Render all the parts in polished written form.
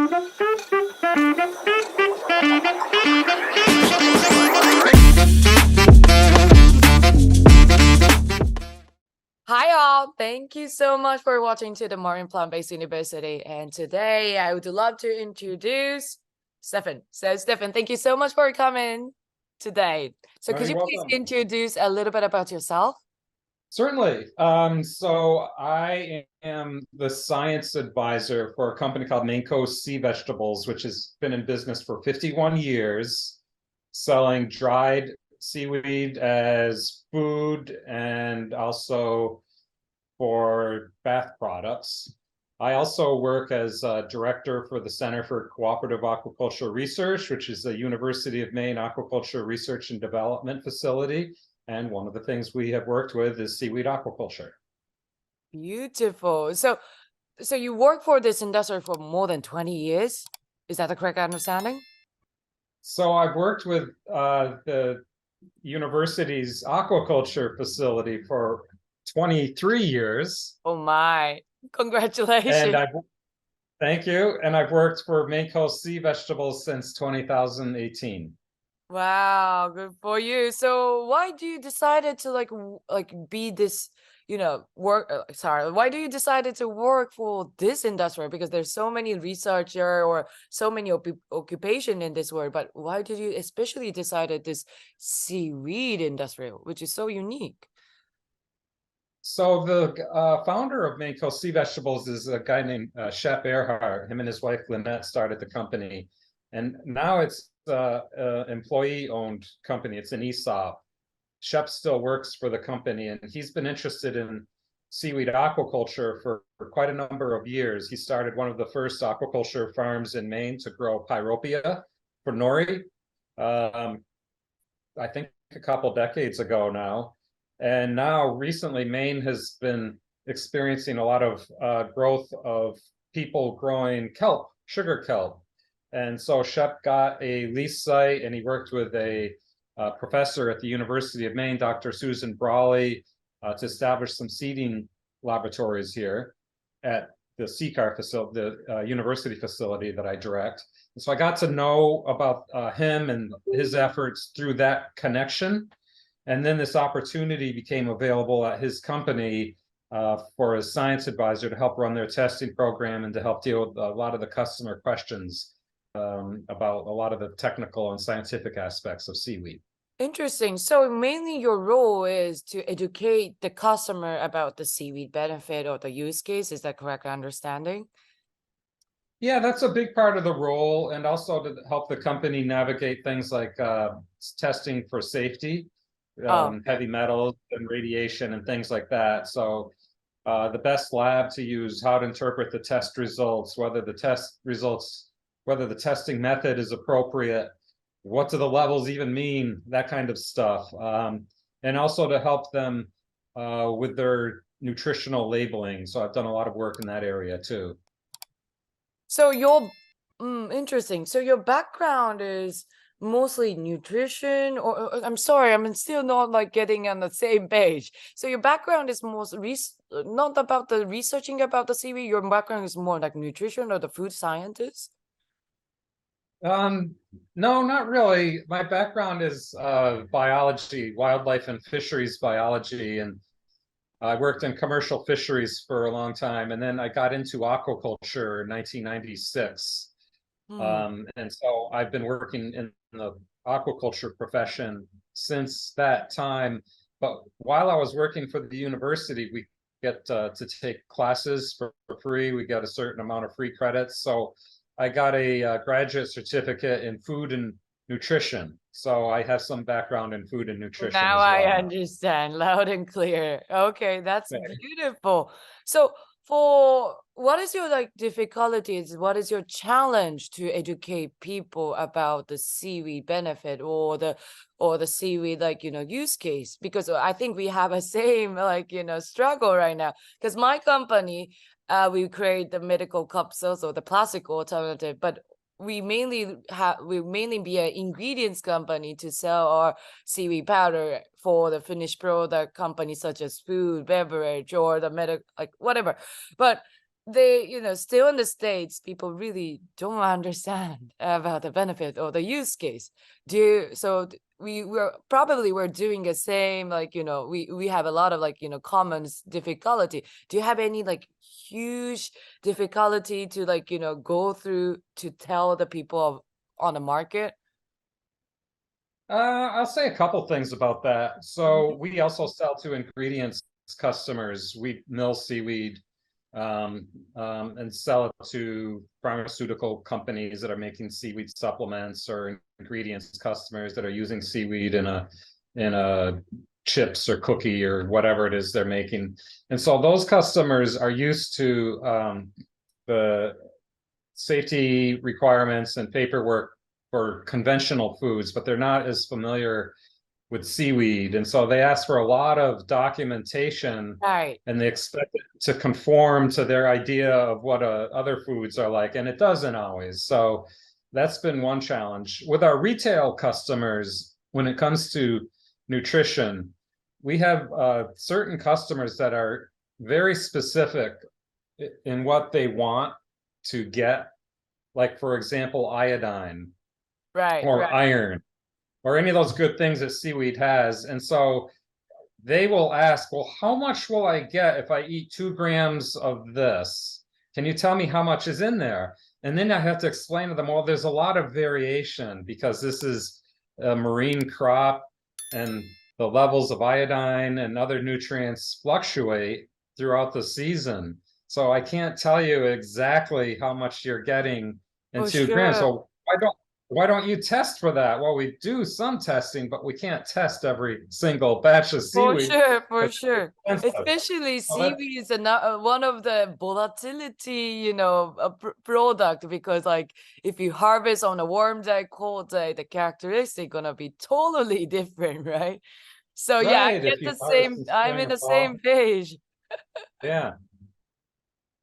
Hi all, thank you so much for watching to the Marine Plant-Based University. And today I would love to introduce Stefan. So Stefan, thank you so much for coming today. So could You're you please welcome. introduce a little bit about yourself? Certainly. So I am the science advisor for a company called Maine Coast Sea Vegetables, which has been in business for 51 years, selling dried seaweed as food and also for bath products. I also work as a director for the Center for Cooperative Aquaculture Research, which is the University of Maine Aquaculture Research and Development Facility. And one of the things we have worked with is seaweed aquaculture. Beautiful. So you work for this industry for more than 20 years? Is that the correct understanding? So I've worked with the university's aquaculture facility for 23 years. Oh my, congratulations. And thank you. And I've worked for Maine Coast Sea Vegetables since 2018. Wow, good for you. So why do you decided to be this, work sorry, why do you decided to work for this industry? Because there's so many researcher or so many occupation in this world, but why did you especially decided this seaweed industry, which is so unique? So the founder of Maine Coast Sea Vegetables is a guy named Shep Earhart. Him and his wife Lynette started the company, and now it's employee-owned company. It's an ESOP. Shep still works for the company, and he's been interested in seaweed aquaculture for quite a number of years. He started one of the first aquaculture farms in Maine to grow pyropia for nori, I think a couple decades ago now. And now recently, Maine has been experiencing a lot of growth of people growing kelp, sugar kelp. And so Shep got a lease site, and he worked with a professor at the University of Maine, Dr. Susan Brawley, to establish some seeding laboratories here at the CCAR facility, the university facility that I direct. And so I got to know about him and his efforts through that connection. And then this opportunity became available at his company for a science advisor to help run their testing program and to help deal with a lot of the customer questions about a lot of the technical and scientific aspects of seaweed. Interesting. So mainly your role is to educate the customer about the seaweed benefit or the use case. Is that correct understanding? Yeah, that's a big part of the role, and also to help the company navigate things like testing for safety, heavy metals and radiation and things like that. So the best lab to use, how to interpret the test results, whether the testing method is appropriate, what do the levels even mean, that kind of stuff. And also to help them with their nutritional labeling. So I've done a lot of work in that area too. So interesting. So your background is mostly nutrition, or I'm sorry, I'm still not like getting on the same page. So your background is not about the researching about the seaweed. Your background is more like nutrition or the food scientist. No, not really. My background is biology, wildlife and fisheries biology, and I worked in commercial fisheries for a long time, and then I got into aquaculture in 1996. And so I've been working in the aquaculture profession since that time. But while I was working for the university, we get to take classes for free. We got a certain amount of free credits. So I got a graduate certificate in food and nutrition. So I have some background in food and nutrition Now as well. I understand loud and clear. Okay, that's beautiful. So for what is your difficulties? What is your challenge to educate people about the seaweed benefit or the seaweed use case? Because I think we have a same struggle right now. Because my company, we create the medical capsules or the plastic alternative, but we mainly be an ingredients company to sell our seaweed powder for the finished product companies such as food, beverage, or the medical, whatever. But they, still in the States, people really don't understand about the benefit or the use case. We're doing the same, like, we have a lot of, like, common difficulty. Do you have any, like, huge difficulty to, like, go through to tell the people on the market? I'll say a couple things about that. So Mhm. we also sell to ingredients customers. We mill seaweed and sell it to pharmaceutical companies that are making seaweed supplements, or ingredients customers that are using seaweed in a chips or cookie or whatever it is they're making. And so those customers are used to the safety requirements and paperwork for conventional foods, but they're not as familiar with seaweed. And so they ask for a lot of documentation, Right. and they expect it to conform to their idea of what other foods are like. And it doesn't always. So that's been one challenge. With our retail customers, when it comes to nutrition, we have certain customers that are very specific in what they want to get, like, for example, iodine Right, or right. iron or any of those good things that seaweed has. And so they will ask, well, how much will I get if I eat 2 grams of this? Can you tell me how much is in there? And then I have to explain to them, well, there's a lot of variation because this is a marine crop, and the levels of iodine and other nutrients fluctuate throughout the season. So I can't tell you exactly how much you're getting in For 2 grams. sure. So why don't you test for that? Well, we do some testing, but we can't test every single batch of For seaweed sure, for because it's sure. expensive. Especially So that seaweed is one of the volatility, product, because, like, if you harvest on a warm day, cold day, the characteristic gonna be totally different, right? So yeah, I right, get if you the harvest same. in I'm spring in or the same fall. page. Yeah.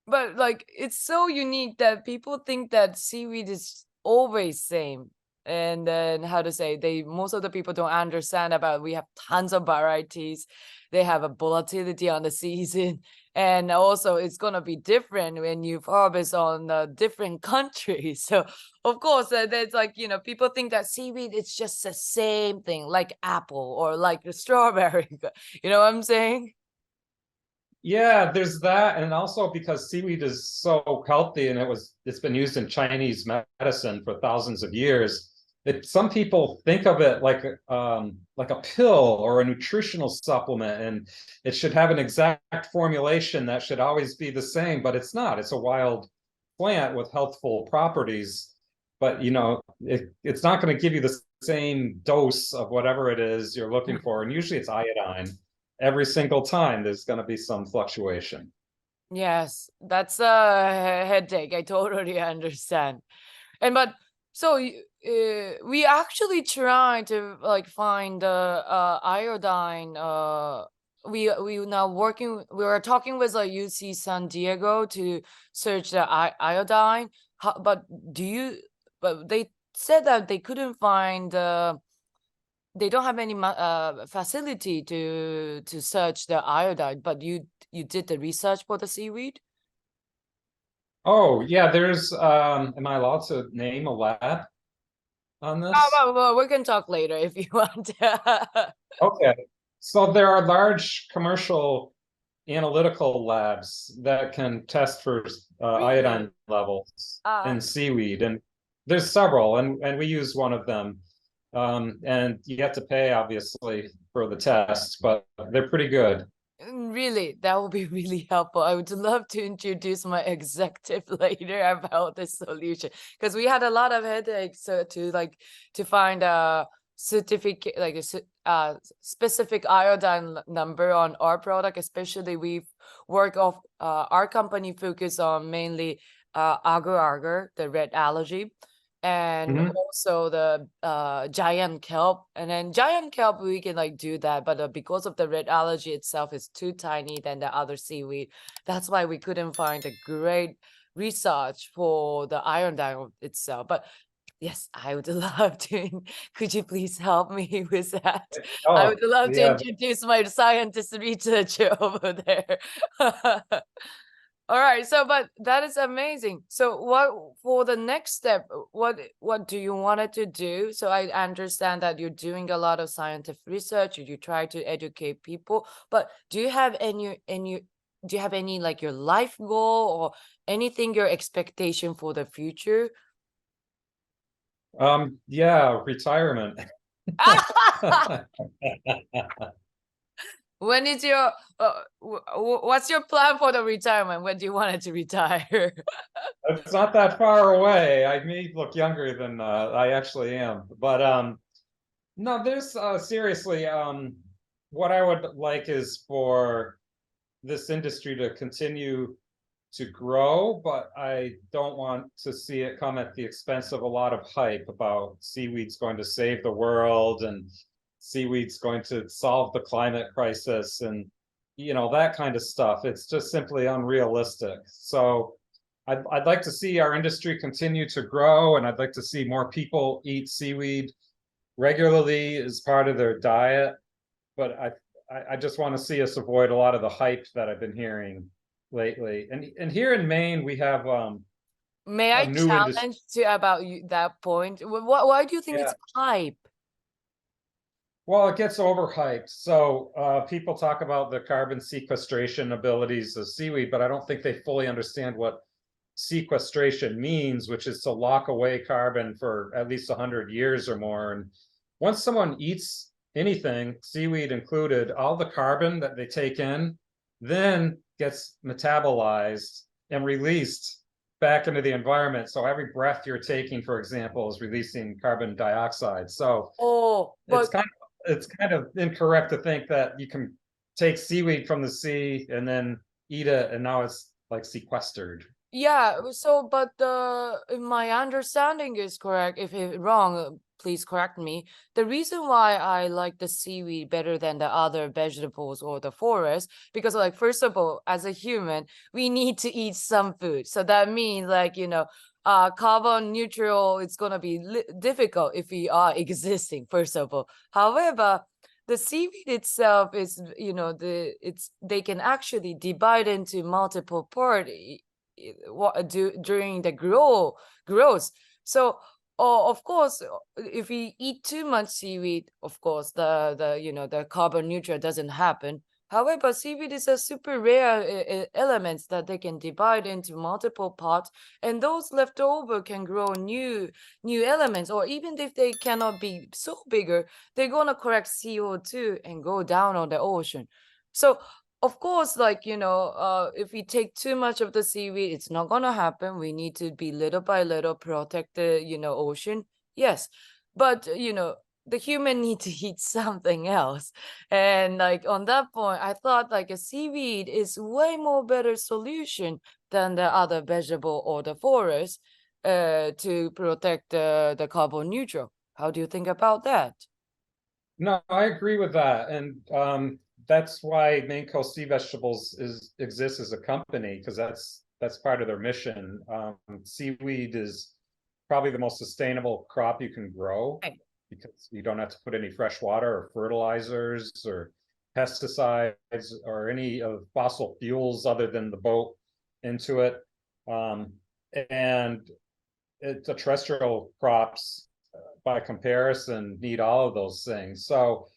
But, like, it's so unique that people think that seaweed is always same. And then, how to say, they most of the people don't understand about we have tons of varieties. They have a volatility on the season. And also it's gonna be different when you harvest on different countries. So of course, there's, like, people think that seaweed is just the same thing, like apple or like the strawberry. You know what I'm saying? Yeah, there's that, and also because seaweed is so healthy and it's been used in Chinese medicine for thousands of years. Some people think of it like a pill or a nutritional supplement, and it should have an exact formulation that should always be the same, but it's not. It's a wild plant with healthful properties, but it's not going to give you the same dose of whatever it is you're looking for, and usually it's iodine. Every single time there's going to be some fluctuation. Yes, that's a headache. I totally understand. And but so we actually try to, like, find the iodine. We now working. We were talking with UC San Diego to search the iodine. But do you? But they said that they couldn't find. They don't have any facility to search the iodine. But you did the research for the seaweed. Oh, yeah, there's am I allowed to name a lab on this? Well, we can talk later if you want. Okay. So there are large commercial analytical labs that can test for Really? iodine levels Uh, in seaweed, and there's several, and we use one of them. And you have to pay, obviously, for the test, but they're pretty good. really, that would be really helpful. I would love to introduce my executive later about this solution, because we had a lot of headaches to find a certificate, like specific iodine number on our product. Especially we work off our company focus on mainly agar-agar, the red algae, and Mhm. also the giant kelp. And then giant kelp we can, like, do that, but because of the red algae itself is too tiny than the other seaweed, that's why we couldn't find a great research for the iodine itself. But yes, I would love to. Could you please help me with that? I Oh, would love to yeah. introduce my scientist researcher over there. All right, so but that is amazing. So what for the next step, what do you wanted to do? So I understand that you're doing a lot of scientific research, you try to educate people, but do you have any like your life goal or anything your expectation for the future? Yeah, retirement. When is your what's your plan for the retirement? When do you want it to retire? It's not that far away. I may look younger than I actually am, but no, there's seriously what I would like is for this industry to continue to grow, but I don't want to see it come at the expense of a lot of hype about seaweed's going to save the world and seaweed's going to solve the climate crisis and that kind of stuff. It's just simply unrealistic. So I'd like to see our industry continue to grow, and I'd like to see more people eat seaweed regularly as part of their diet. But I just want to see us avoid a lot of the hype that I've been hearing lately. And here in Maine, we have May a I new industry. challenge to about you that point? Why do you think Yeah. it's hype? Well, it gets overhyped. So people talk about the carbon sequestration abilities of seaweed, but I don't think they fully understand what sequestration means, which is to lock away carbon for at least 100 years or more. And once someone eats anything, seaweed included, all the carbon that they take in then gets metabolized and released back into the environment. So every breath you're taking, for example, is releasing carbon dioxide. So Oh, it's but kind of incorrect to think that you can take seaweed from the sea and then eat it and now it's like sequestered. yeah, so but if my understanding is correct, if it's wrong, please correct me. The reason why I like the seaweed better than the other vegetables or the forest, because like first of all, as a human, we need to eat some food. So that means like, carbon neutral, it's gonna be difficult if we are existing, first of all. However, the seaweed itself is, they can actually divide into multiple parts what do during the growth. So of course, if we eat too much seaweed, of course the carbon neutral doesn't happen. However, seaweed is a super rare elements that they can divide into multiple parts, and those left over can grow new elements, or even if they cannot be so bigger, they're gonna collect CO2 and go down on the ocean. So of course, like, if we take too much of the seaweed, it's not gonna happen. We need to be little by little protect the, ocean. Yes. But, the human need to eat something else. And like on that point, I thought like a seaweed is way more better solution than the other vegetable or the forest to protect the carbon neutral. How do you think about that? No, I agree with that. And that's why Maine Coast Sea Vegetables exists as a company, because that's part of their mission. Seaweed is probably the most sustainable crop you can grow Right. because you don't have to put any fresh water or fertilizers or pesticides or any of fossil fuels other than the boat into it. Um, and it's a terrestrial crops by comparison need all of those things. So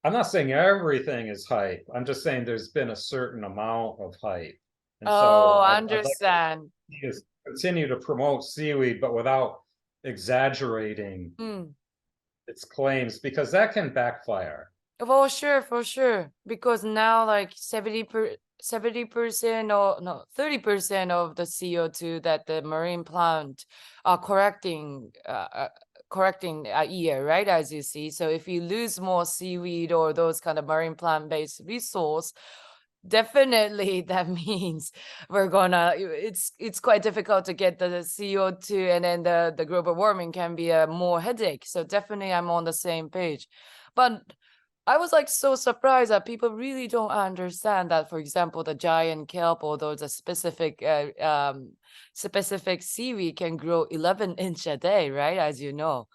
I'm not saying everything is hype. I'm just saying there's been a certain amount of hype. And Oh, so I I'd like to understand. see us continue to promote seaweed, but without exaggerating Mm. its claims, because that can backfire. For sure. Because now like 70% or no 30% of the CO2 that the marine plant are correcting a year, right? As you see. So if you lose more seaweed or those kind of marine plant-based resource, definitely that means it's quite difficult to get the CO2, and then the global warming can be a more headache. So definitely I'm on the same page. But I was like so surprised that people really don't understand that, for example, the giant kelp or those specific seaweed can grow 11-inch a day, right? As you know.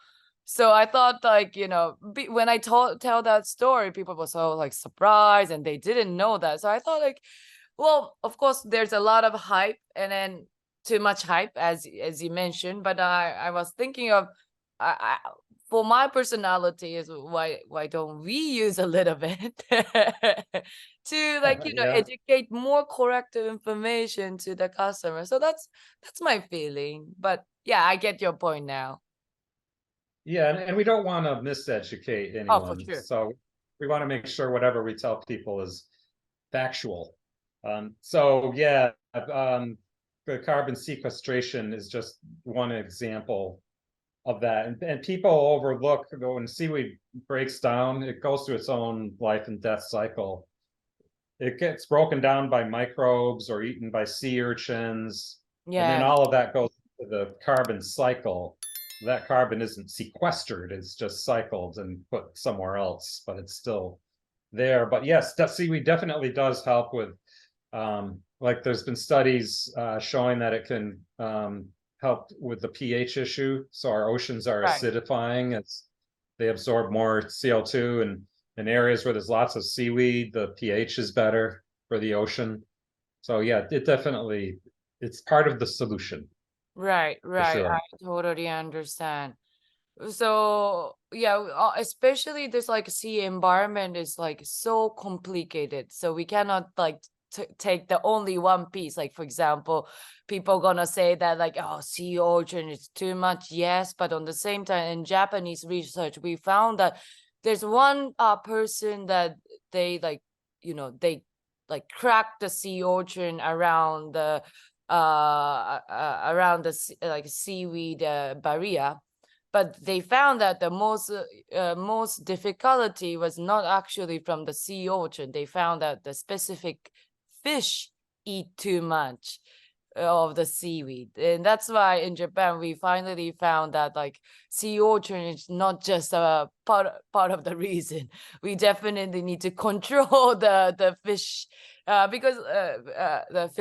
So I thought like, when I tell that story, people were so like surprised and they didn't know that. So I thought like well, of course, there's a lot of hype and then too much hype, as you mentioned. But I was thinking of, I, for my personality, is why don't we use a little bit to like Yeah. educate more corrective information to the customer. So that's my feeling. But yeah, I get your point now. Yeah, and we don't want to miseducate Oh, for anyone. sure. So we want to make sure whatever we tell people is factual. So yeah, the carbon sequestration is just one example of that. And people overlook when seaweed breaks down, it goes through its own life and death cycle. It gets broken down by microbes or eaten by sea urchins, and then Yeah. all of that goes to the carbon cycle. That carbon isn't sequestered, it's just cycled and put somewhere else, but it's still there. But yes, that seaweed definitely does help with, like there's been studies showing that it can help with the pH issue. So our oceans are Right. acidifying as they absorb more CO2, and in areas where there's lots of seaweed, the pH is better for the ocean. So yeah, it's part of the solution Right. for Right. I sure. totally understand. So yeah, especially this like sea environment is like so complicated. So we cannot like take the only one piece. Like for example, people gonna say that like, oh, sea urchin is too much. Yes, but on the same time, in Japanese research, we found that there's one person that they like, they like crack the sea urchin around the like seaweed barrier, but they found that the most difficulty was not actually from the sea urchin. They found that the specific fish eat too much of the seaweed, and that's why in Japan we finally found that like sea urchin is not just a part of the reason. We definitely need to control the fish, because the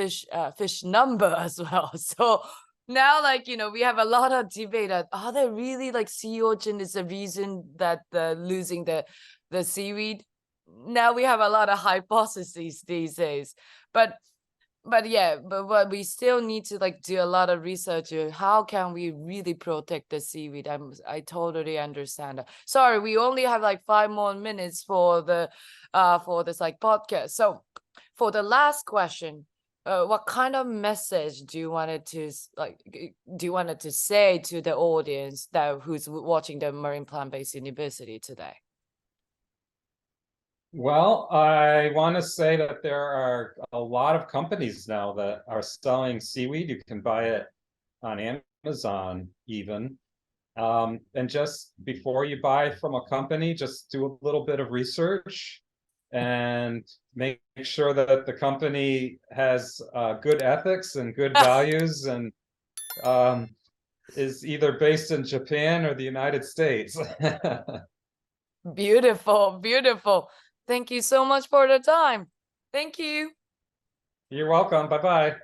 fish number as well. So now, like, we have a lot of debate that are there really like sea urchin is the reason that losing the seaweed. Now we have a lot of hypotheses these days, but yeah, but we still need to like do a lot of research on how can we really protect the seaweed. I totally understand that. Sorry, we only have like 5 more minutes for this like podcast. So for the last question, what kind of message do you wanted to say to the audience who's watching the Marine Plant-Based University today? Well, I want to say that there are a lot of companies now that are selling seaweed. You can buy it on Amazon even. And just before you buy from a company, just do a little bit of research and make sure that the company has good ethics and good values, and is either based in Japan or the United States. Beautiful, beautiful. Thank you so much for the time. Thank you. You're welcome. Bye-bye.